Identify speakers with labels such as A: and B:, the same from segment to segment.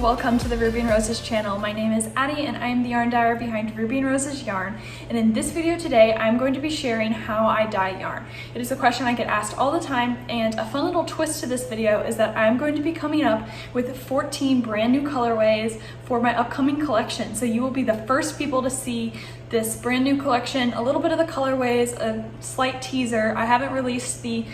A: welcome to the Ruby and Roses channel. My name is Addie and I am the yarn dyer behind Ruby and Roses Yarn. And in this video today, I'm going to be sharing how I dye yarn. It is a question I get asked all the time, and a fun little twist to this video is that I'm going to be coming up with 14 brand new colorways for my upcoming collection. So you will be the first people to see this brand new collection, a little bit of the colorways, a slight teaser. I haven't released the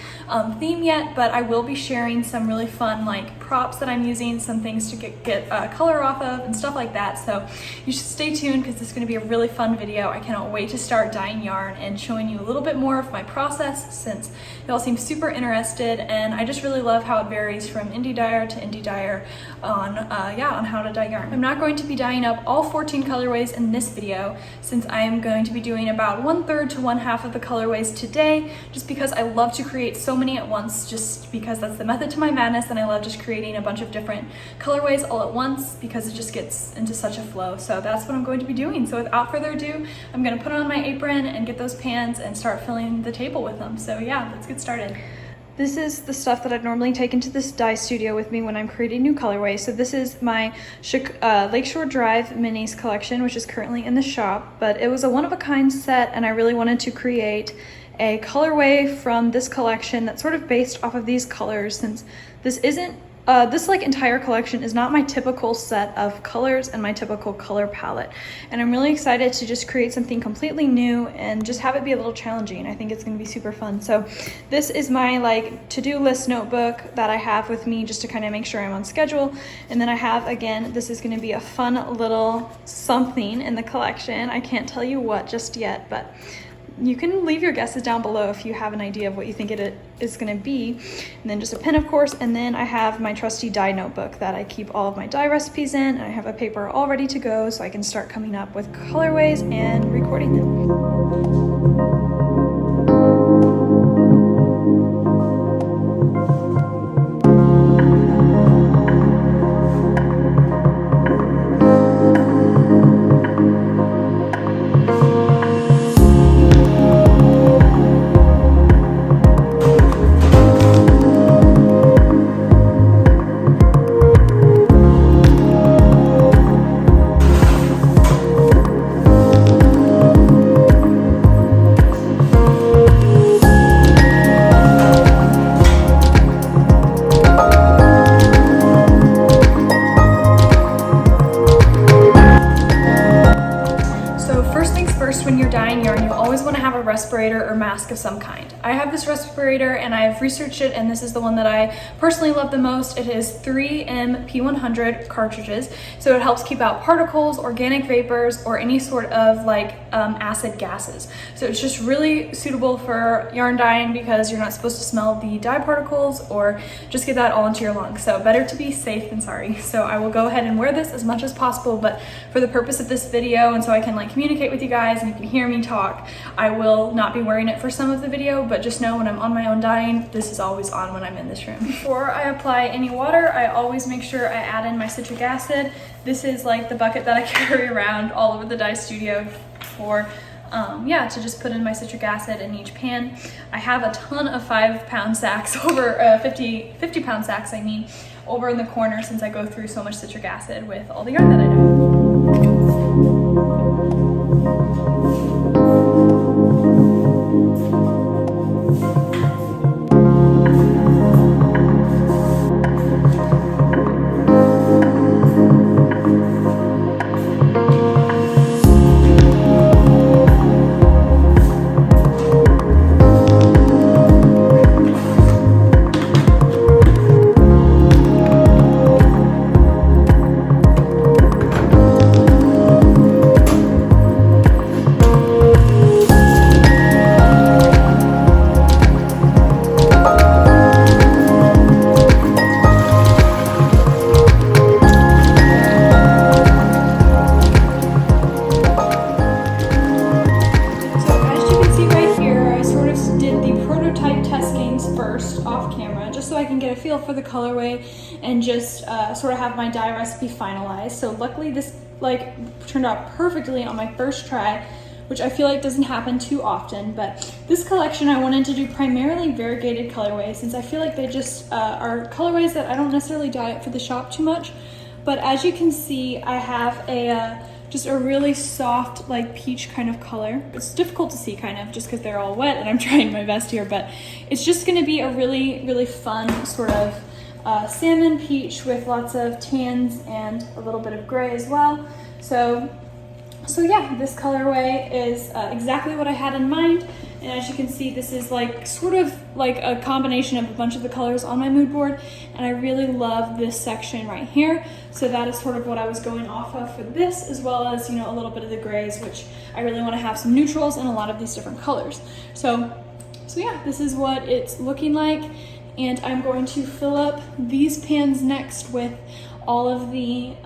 A: theme yet, but I will be sharing some really fun like props that I'm using, some things to get color off of and stuff like that. So you should stay tuned because this is going to be a really fun video. I cannot wait to start dyeing yarn and showing you a little bit more of my process, since y'all seem super interested, and I just really love how it varies from indie dyer to indie dyer on how to dye yarn. I'm not going to be dyeing up all 14 colorways in this video, since I am going to be doing about 1/3 to 1/2 of the colorways today, just because I love to create so many at once, just because that's the method to my madness, and I love just creating a bunch of different colorways all at once because it just gets into such a flow. So that's what I'm going to be doing. So without further ado, I'm going to put on my apron and get those pans and start filling the table with them. So yeah, let's get started. This is the stuff that I'd normally take into this dye studio with me when I'm creating new colorways. So this is my Lakeshore Drive Minis collection, which is currently in the shop, but it was a one-of-a-kind set, and I really wanted to create a colorway from this collection that's sort of based off of these colors, since this isn't this entire collection is not my typical set of colors and my typical color palette, and I'm really excited to just create something completely new and just have it be a little challenging. I think it's going to be super fun. So this is my to-do list notebook that I have with me just to kind of make sure I'm on schedule, and then I have, again, this is going to be a fun little something in the collection. I can't tell you what just yet, but you can leave your guesses down below if you have an idea of what you think it is going to be. And then just a pen, of course, and then I have my trusty dye notebook that I keep all of my dye recipes in, and I have a paper all ready to go so I can start coming up with colorways and recording them. When you're dyeing yarn, you always want to have a respirator or mask of some kind. I have this respirator and I've researched it, and this is the one that I personally love the most. It is 3M P100 cartridges, so it helps keep out particles, organic vapors, or any sort of acid gases. So it's just really suitable for yarn dyeing because you're not supposed to smell the dye particles or just get that all into your lungs. So better to be safe than sorry. So I will go ahead and wear this as much as possible, but for the purpose of this video and so I can communicate with you guys and you can hear me talk, I will not be wearing it for some of the video, but just know when I'm on my own dyeing, this is always on when I'm in this room. Before I apply any water, I always make sure I add in my citric acid. This is the bucket that I carry around all over the dye studio for to just put in my citric acid in each pan. I have a ton of 5-pound sacks over 50-pound sacks, over in the corner, since I go through so much citric acid with all the yarn that I dye. So I can get a feel for the colorway and just sort of have my dye recipe finalized. So luckily this turned out perfectly on my first try, which I feel like doesn't happen too often. But this collection I wanted to do primarily variegated colorways, since I feel like they just are colorways that I don't necessarily dye up for the shop too much, But as you can see, I have just a really soft, like peach kind of color. It's difficult to see kind of just because they're all wet and I'm trying my best here, but it's just gonna be a really, really fun sort of salmon peach with lots of tans and a little bit of gray as well. So yeah, this colorway is exactly what I had in mind. And as you can see, this is like sort of like a combination of a bunch of the colors on my mood board. And I really love this section right here. So that is sort of what I was going off of for this, as well as, you know, a little bit of the grays, which I really want to have some neutrals and a lot of these different colors. So yeah, this is what it's looking like. And I'm going to fill up these pans next with all of the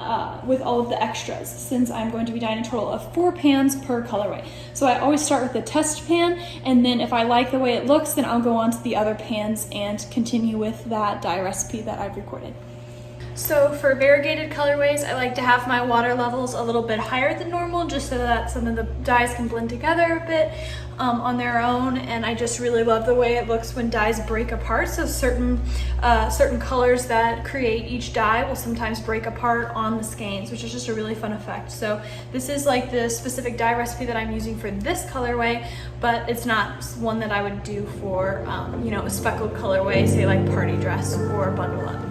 A: extras, since I'm going to be dyeing a total of 4 pans per colorway. So I always start with the test pan, and then if I like the way it looks, then I'll go on to the other pans and continue with that dye recipe that I've recorded. So for variegated colorways, I like to have my water levels a little bit higher than normal, just so that some of the dyes can blend together a bit on their own. And I just really love the way it looks when dyes break apart. So certain colors that create each dye will sometimes break apart on the skeins, which is just a really fun effect. So this is like the specific dye recipe that I'm using for this colorway, but it's not one that I would do for you know, a speckled colorway, say like party dress or bundle up.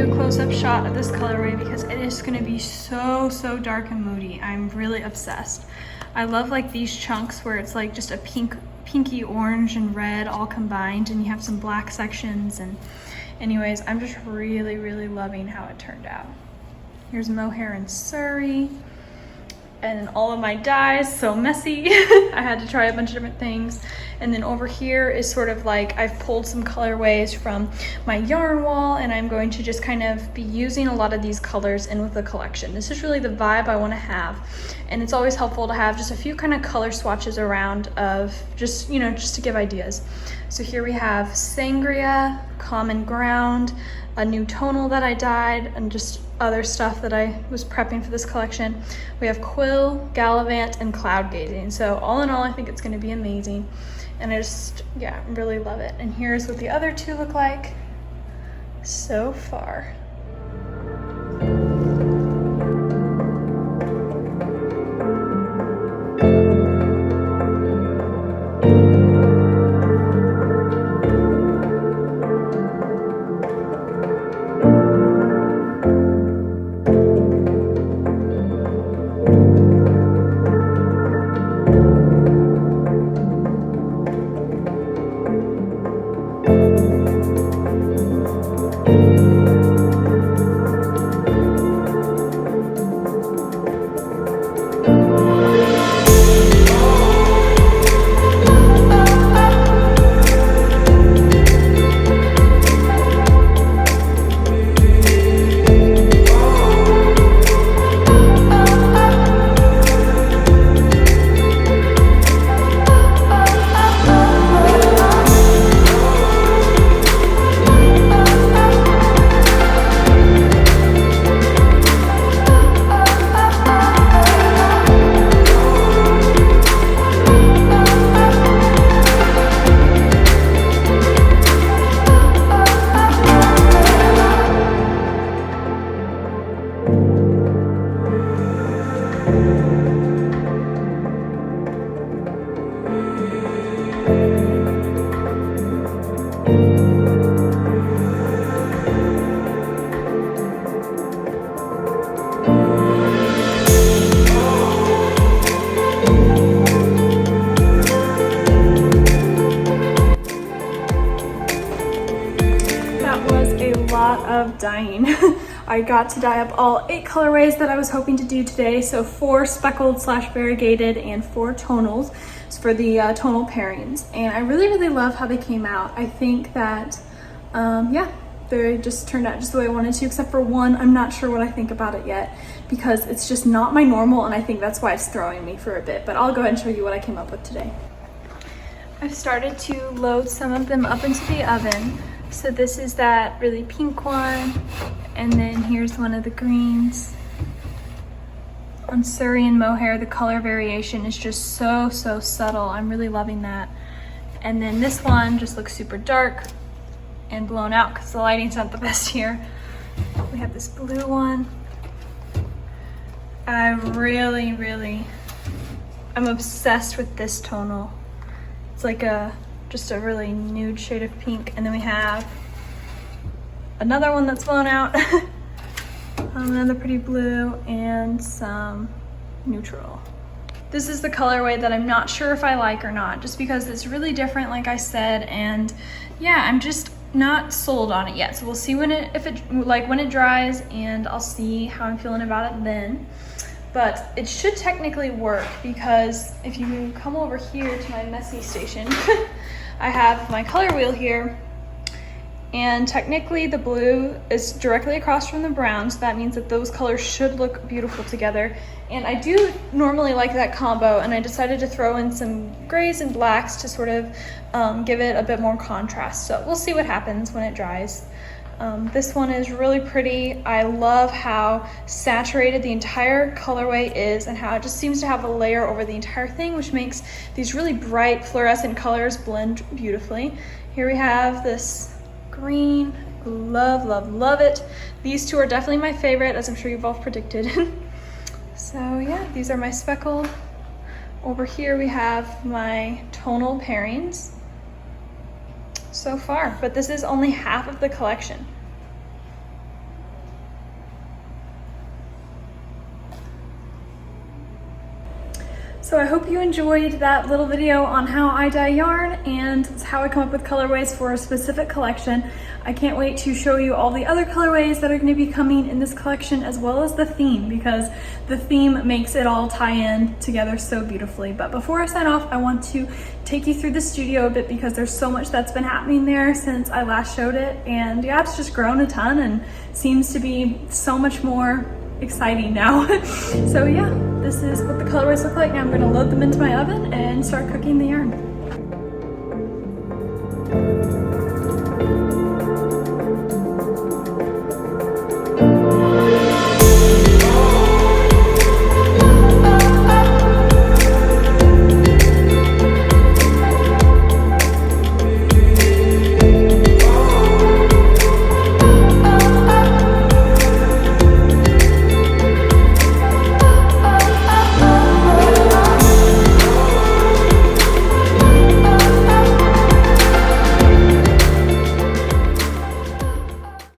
A: Close-up shot of this colorway because it is going to be so dark and moody. I'm really obsessed. I love like these chunks where it's like just a pinky orange and red all combined, and you have some black sections. And anyways, I'm just really loving how it turned out. Here's mohair and Surrey and all of my dyes, so messy. I had to try a bunch of different things. And then over here is sort of like I've pulled some colorways from my yarn wall, and I'm going to just kind of be using a lot of these colors in with the collection. This is really the vibe I want to have, and it's always helpful to have just a few kind of color swatches around of just, you know, just to give ideas. So here we have Sangria, Common Ground, a new tonal that I dyed, and just other stuff that I was prepping for this collection. We have Quill, Gallivant, and Cloud Gazing. So all in all, I think it's going to be amazing. And I just, yeah, really love it. And here's what the other two look like so far. of dyeing. I got to dye up all 8 colorways that I was hoping to do today. So 4 speckled / variegated and 4 tonals for the tonal pairings. And I really love how they came out. I think that, yeah, they just turned out just the way I wanted to, except for one. I'm not sure what I think about it yet because it's just not my normal, and I think that's why it's throwing me for a bit. But I'll go ahead and show you what I came up with today. I've started to load some of them up into the oven. So this is that really pink one, and then here's one of the greens. On Surrey and Mohair, the color variation is just so subtle. I'm really loving that. And then this one just looks super dark and blown out because the lighting's not the best here. We have this blue one. I'm obsessed with this tonal. It's like just a really nude shade of pink. And then we have another one that's blown out. Another pretty blue and some neutral. This is the colorway that I'm not sure if I like or not, just because it's really different, like I said, and yeah, I'm just not sold on it yet. So we'll see when it dries, and I'll see how I'm feeling about it then. But it should technically work, because if you come over here to my messy station, I have my color wheel here, and technically the blue is directly across from the brown, so that means that those colors should look beautiful together. And I do normally like that combo, and I decided to throw in some grays and blacks to sort of give it a bit more contrast. So we'll see what happens when it dries. This one is really pretty. I love how saturated the entire colorway is and how it just seems to have a layer over the entire thing, which makes these really bright fluorescent colors blend beautifully. Here we have this green. Love it. These two are definitely my favorite, as I'm sure you've all predicted. So yeah, these are my speckled. Over here we have my tonal pairings so far, but this is only half of the collection. So I hope you enjoyed that little video on how I dye yarn and how I come up with colorways for a specific collection. I can't wait to show you all the other colorways that are going to be coming in this collection, as well as the theme, because the theme makes it all tie in together so beautifully. But before I sign off, I want to take you through the studio a bit, because there's so much that's been happening there since I last showed it. And yeah, it's just grown a ton and seems to be so much more exciting now. So yeah, this is what the colorways look like. Now I'm going to load them into my oven and start cooking the yarn.